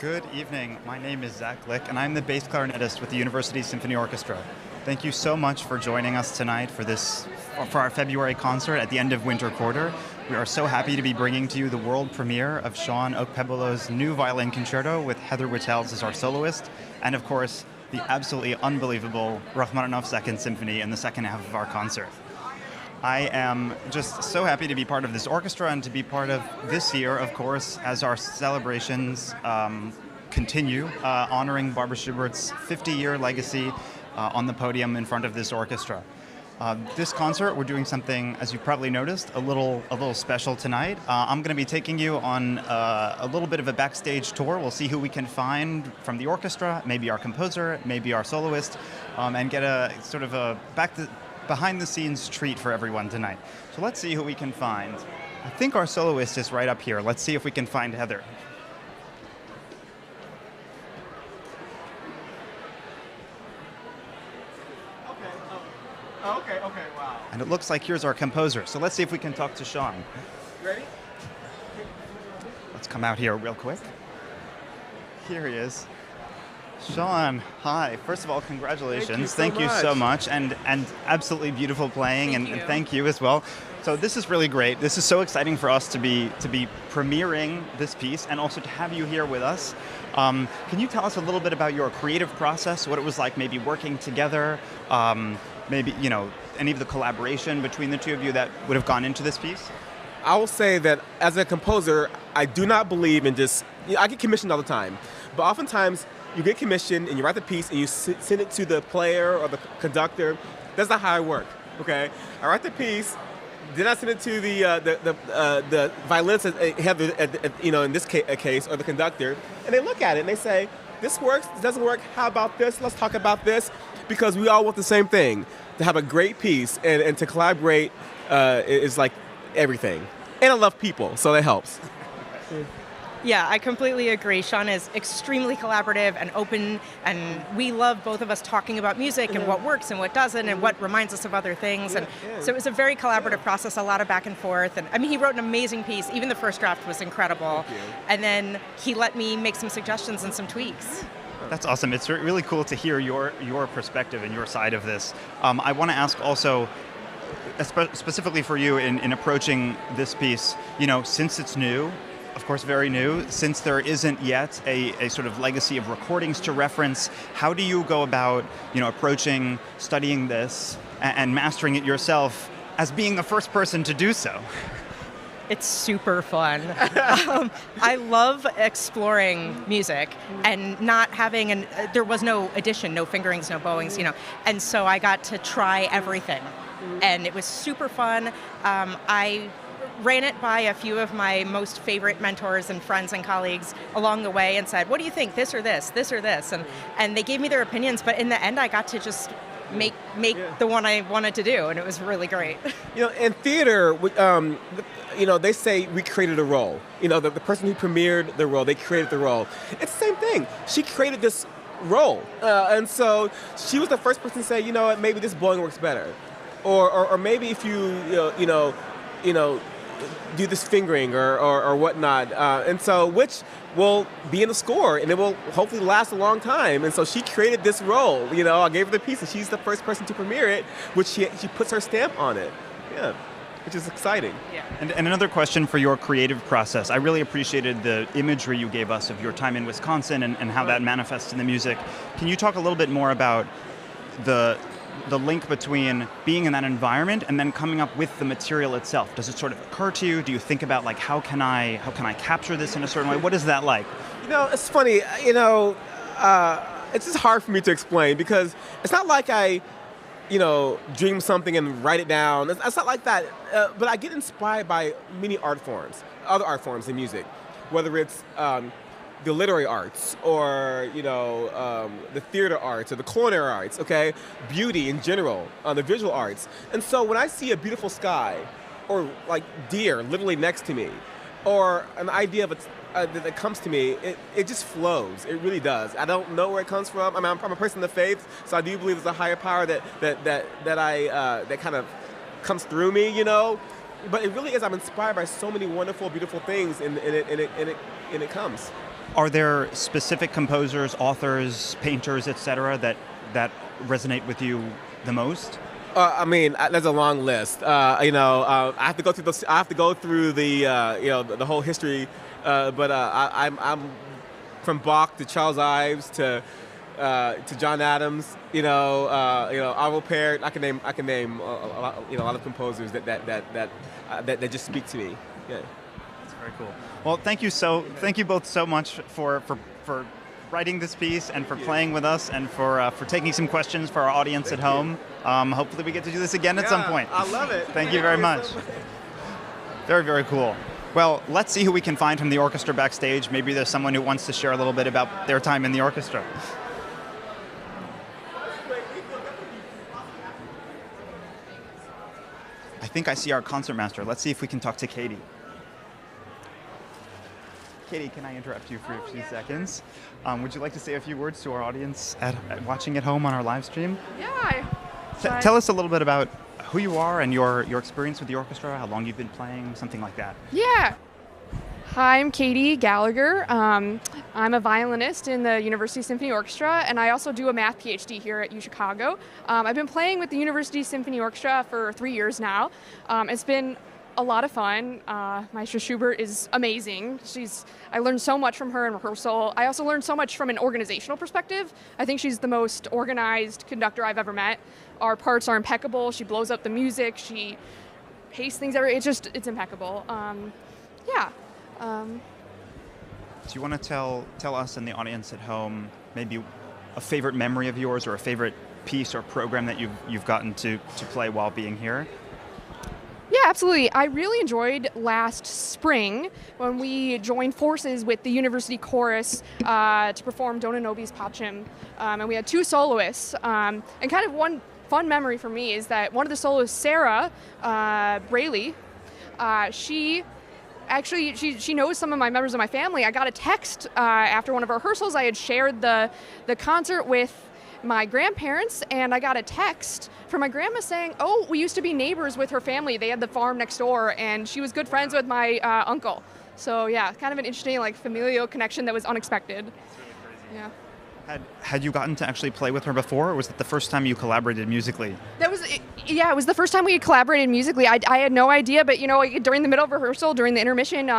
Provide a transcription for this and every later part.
Good evening. My name is Zach Glick, and I'm the bass clarinetist with the University Symphony Orchestra. Thank you so much for joining us tonight for our February concert at the end of Winter Quarter. We are so happy to be bringing to you the world premiere of Shawn Okpebholo's new violin concerto with Heather Wittels as our soloist, and of course, the absolutely unbelievable Rachmaninoff's Second Symphony in the second half of our concert. I am just so happy to be part of this orchestra and to be part of this year, of course, as our celebrations continue, honoring Barbara Schubert's 50-year legacy on the podium in front of this orchestra. This concert, we're doing something, as you probably noticed, a little special tonight. I'm going to be taking you on a little bit of a backstage tour. We'll see who we can find from the orchestra, maybe our composer, maybe our soloist, and get a sort of a behind-the-scenes treat for everyone tonight. So let's see who we can find. I think our soloist is right up here. Let's see if we can find Heather. Okay, wow. And it looks like here's our composer. So let's see if we can talk to Shawn. Ready? Let's come out here real quick. Here he is. Shawn, hi. First of all, congratulations. Thank you so much. And absolutely beautiful playing, and thank you as well. So this is really great. This is so exciting for us to be premiering this piece and also to have you here with us. Can you tell us a little bit about your creative process, what it was like maybe working together, maybe, any of the collaboration between the two of you that would have gone into this piece? I will say that as a composer, I do not believe in I get commissioned all the time, but oftentimes you get commissioned and you write the piece and you send it to the player or the conductor. That's not how I work, okay? I write the piece, then I send it to the violinist, in this case, or the conductor, and they look at it and they say, this works, this doesn't work, how about this? Let's talk about this, because we all want the same thing, to have a great piece, and to collaborate is like everything. And I love people, so that helps. Yeah, I completely agree. Shawn is extremely collaborative and open, and we love both of us talking about music and what works and what doesn't and what reminds us of other things. And so it was a very collaborative process, a lot of back and forth. And I mean, he wrote an amazing piece. Even the first draft was incredible. And then he let me make some suggestions and some tweaks. That's awesome. It's really cool to hear your perspective and your side of this. I want to ask also, specifically for you in approaching this piece, since it's new, of course, very new, since there isn't yet a sort of legacy of recordings to reference, how do you go about, approaching, studying this, and mastering it yourself as being the first person to do so? It's super fun. I love exploring music and not having there was no addition, no fingerings, no bowings, and so I got to try everything, and it was super fun. I ran it by a few of my most favorite mentors and friends and colleagues along the way and said, what do you think, this or this or this? And they gave me their opinions, but in the end I got to just make the one I wanted to do, and it was really great. In theater, they say we created a role. The person who premiered the role, they created the role. It's the same thing. She created this role, and so she was the first person to say, what, maybe this bowing works better, or maybe if you do this fingering or whatnot, and so which will be in the score, and it will hopefully last a long time. And so she created this role. I gave her the piece, and she's the first person to premiere it, which she puts her stamp on it. Yeah, which is exciting. Yeah. And another question for your creative process. I really appreciated the imagery you gave us of your time in Wisconsin and how that manifests in the music. Can you talk a little bit more about the link between being in that environment and then coming up with the material itself? Does it sort of occur to you? Do you think about how can I capture this in a certain way? What is that like? It's funny. It's just hard for me to explain, because it's not like I, dream something and write it down. It's not like that. But I get inspired by many art forms, other art forms in music, whether it's the literary arts, or the theater arts, or the culinary arts, okay? Beauty in general, the visual arts. And so when I see a beautiful sky, or like deer literally next to me, or an idea of that comes to me, it just flows. It really does. I don't know where it comes from. I mean, I'm a person of faith, so I do believe there's a higher power that kind of comes through me, But it really is. I'm inspired by so many wonderful, beautiful things, and it comes. Are there specific composers, authors, painters, etc., that resonate with you the most? I mean, there's a long list. I have to go through I have to go through the whole history. But I'm from Bach to Charles Ives to John Adams. Arvo Pärt. I can name a lot of composers that just speak to me. Yeah. That's very cool. Well, thank you both so much for writing this piece and for playing with us and for taking some questions for our audience at home. Hopefully we get to do this again at some point. I love it. Thank you very much. Very, very cool. Well, let's see who we can find from the orchestra backstage. Maybe there's someone who wants to share a little bit about their time in the orchestra. I think I see our concertmaster. Let's see if we can talk to Katie. Katie, can I interrupt you for a few seconds? Would you like to say a few words to our audience watching at home on our live stream? Yeah. Tell us a little bit about who you are and your experience with the orchestra, how long you've been playing, something like that. Yeah. Hi, I'm Katie Gallagher. I'm a violinist in the University Symphony Orchestra, and I also do a math PhD here at UChicago. I've been playing with the University Symphony Orchestra for 3 years now. It's been a lot of fun. Maestra Schubert is amazing. I learned so much from her in rehearsal. I also learned so much from an organizational perspective. I think she's the most organized conductor I've ever met. Our parts are impeccable. She blows up the music. She pastes things it's impeccable. Do you want to tell us and the audience at home maybe a favorite memory of yours or a favorite piece or program that you've gotten to play while being here? Yeah, absolutely. I really enjoyed last spring when we joined forces with the University Chorus to perform Dona Nobis Pacem. And we had 2 soloists. And kind of one fun memory for me is that one of the soloists, Sarah Braley, she knows some of my members of my family. I got a text after one of our rehearsals. I had shared the concert with my grandparents, and I got a text from my grandma saying, oh, we used to be neighbors with her family. They had the farm next door, and she was good friends with my uncle. So yeah, kind of an interesting familial connection that was unexpected. That's really crazy. Yeah. Had you gotten to actually play with her before, or was it the first time you collaborated musically? It was the first time we had collaborated musically. I had no idea, but during the middle of rehearsal, during the intermission,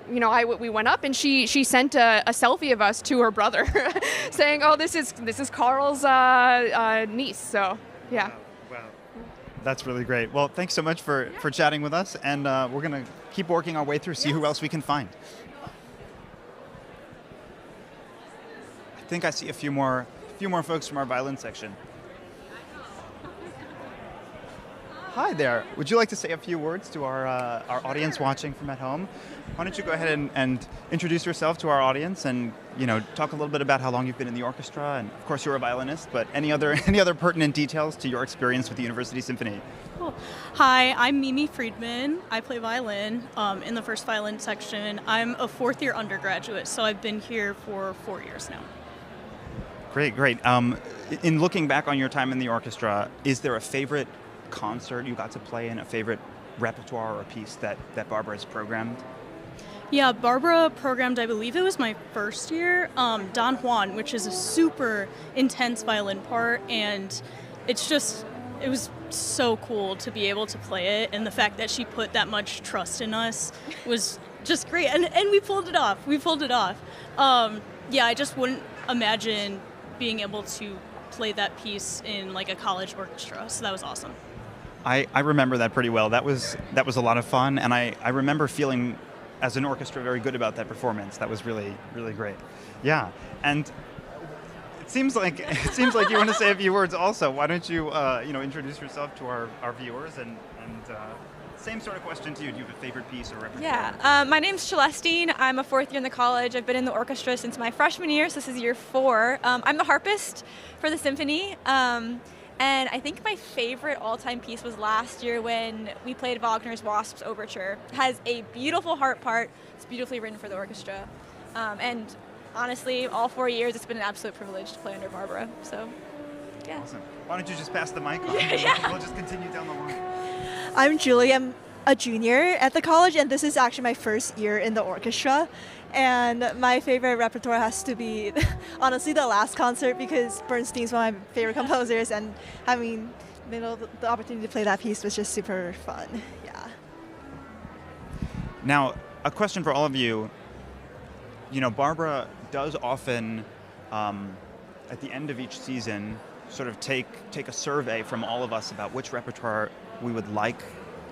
we went up and she sent a selfie of us to her brother, saying, "Oh, this is Carl's niece." So yeah. Wow. That's really great. Well, thanks so much for chatting with us, and we're gonna keep working our way through, see who else we can find. I think I see a few more folks from our violin section. Hi there. Would you like to say a few words to our audience watching from at home? Why don't you go ahead and introduce yourself to our audience and talk a little bit about how long you've been in the orchestra, and of course you're a violinist, but any other pertinent details to your experience with the University Symphony? Cool. Hi, I'm Mimi Friedman. I play violin in the first violin section. I'm a 4th-year undergraduate, so I've been here for 4 years now. Great. In looking back on your time in the orchestra, is there a favorite concert you got to play in, a favorite repertoire or a piece that Barbara has programmed? Yeah, Barbara programmed, I believe it was my first year, Don Juan, which is a super intense violin part, and it was so cool to be able to play it, and the fact that she put that much trust in us was just great, and we pulled it off. I just wouldn't imagine being able to play that piece in a college orchestra, so that was awesome. I remember that pretty well. That was a lot of fun, and I remember feeling as an orchestra very good about that performance. That was really, really great. Yeah, and it seems like you want to say a few words also. Why don't you introduce yourself to our viewers and same sort of question to you. Do you have a favorite piece or repertoire? Yeah, my name's Celestine. I'm a 4th year in the college. I've been in the orchestra since my freshman year, so this is year 4. I'm the harpist for the symphony, and I think my favorite all-time piece was last year when we played Wagner's Wasps Overture. It has a beautiful harp part. It's beautifully written for the orchestra, and honestly, all 4 years, it's been an absolute privilege to play under Barbara. So, yeah. Awesome. Why don't you just pass the mic on? Yeah. We'll just continue down the line. I'm Julie. I'm a junior at the college, and this is actually my first year in the orchestra. And my favorite repertoire has to be, honestly, the last concert, because Bernstein's one of my favorite composers, and having the opportunity to play that piece was just super fun. Yeah. Now, a question for all of you. You know, Barbara does often, at the end of each season, sort of take a survey from all of us about which repertoire we would like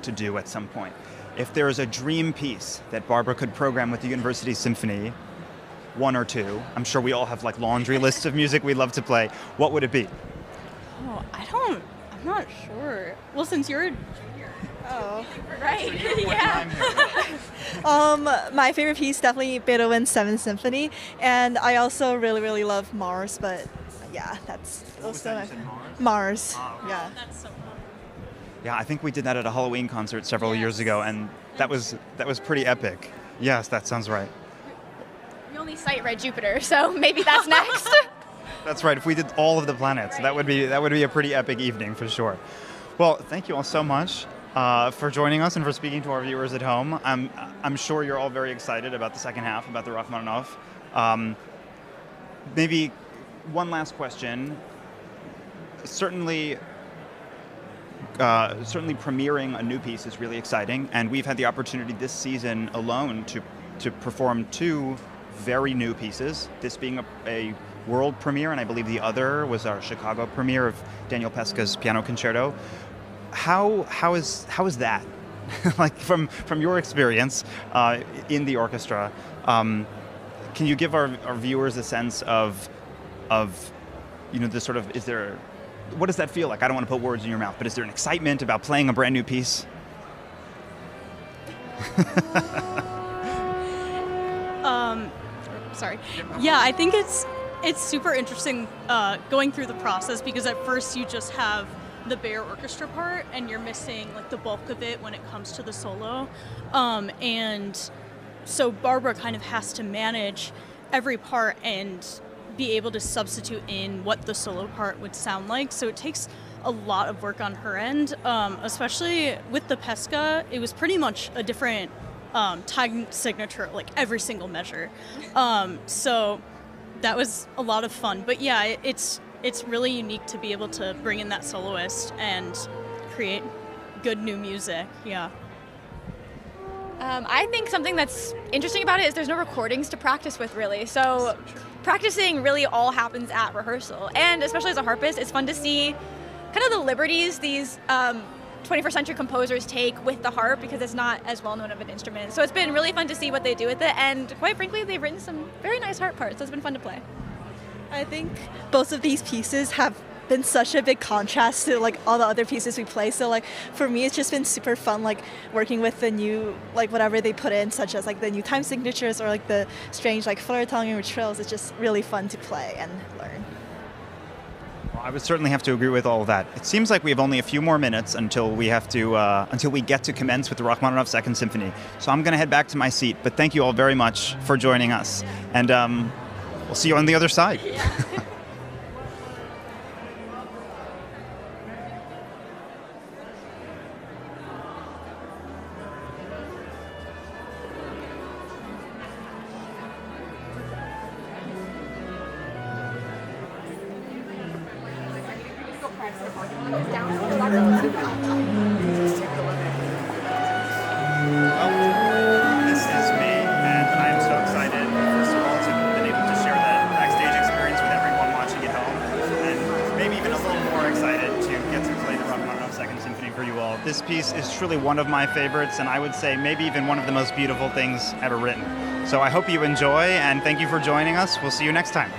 to do at some point. If there is a dream piece that Barbara could program with the University Symphony, one or two, I'm sure we all have like laundry lists of music we'd love to play, what would it be? Oh, I'm not sure. Well, since you're a junior. Oh, Right. Yeah. my favorite piece, definitely Beethoven's 7th Symphony, and I also really, really love Mars, but yeah, that's also You said Mars? Mars. Oh, okay. Yeah. That's so fun. Yeah, I think we did that at a Halloween concert several years ago, and that was pretty epic. Yes, that sounds right. We only cite Red Jupiter, so maybe that's next. That's right. If we did all of the planets, that would be a pretty epic evening for sure. Well, thank you all so much for joining us and for speaking to our viewers at home. I'm sure you're all very excited about the second half, about the Rachmaninoff. Maybe one last question. Certainly premiering a new piece is really exciting, and we've had the opportunity this season alone to perform two very new pieces, this being a world premiere, and I believe the other was our Chicago premiere of Daniel Pesca's Piano Concerto. How is that? Like from your experience in the orchestra, can you give our viewers a sense of the sort of, what does that feel like? I don't want to put words in your mouth, but is there an excitement about playing a brand new piece? Sorry. Yeah, I think it's super interesting going through the process, because at first you just have the bare orchestra part and you're missing like the bulk of it when it comes to the solo. And so Barbara kind of has to manage every part and be able to substitute in what the solo part would sound like. So it takes a lot of work on her end, especially with the Pesca. It was pretty much a different time signature, like every single measure. So that was a lot of fun. But yeah, it's really unique to be able to bring in that soloist and create good new music. Yeah. I think something that's interesting about it is there's no recordings to practice with, really. So practicing really all happens at rehearsal. And especially as a harpist, it's fun to see kind of the liberties these 21st century composers take with the harp, because it's not as well known of an instrument. So it's been really fun to see what they do with it. And quite frankly, they've written some very nice harp parts. So it's been fun to play. I think both of these pieces have been such a big contrast to like all the other pieces we play. So like for me, it's just been super fun, like working with the new, like whatever they put in, such as like the new time signatures or like the strange like flugelton or trills. It's just really fun to play and learn. Well, I would certainly have to agree with all of that. It seems like we have only a few more minutes until we have to until we get to commence with the Rachmaninoff Second Symphony. So I'm going to head back to my seat. But thank you all very much for joining us, and we'll see you on the other side. This is me, and I am so excited, first of all, to have been able to share that backstage experience with everyone watching at home, and maybe even a little more excited to get to play the Rachmaninoff Second Symphony for you all. This piece is truly one of my favorites, and I would say maybe even one of the most beautiful things ever written. So I hope you enjoy, and thank you for joining us. We'll see you next time.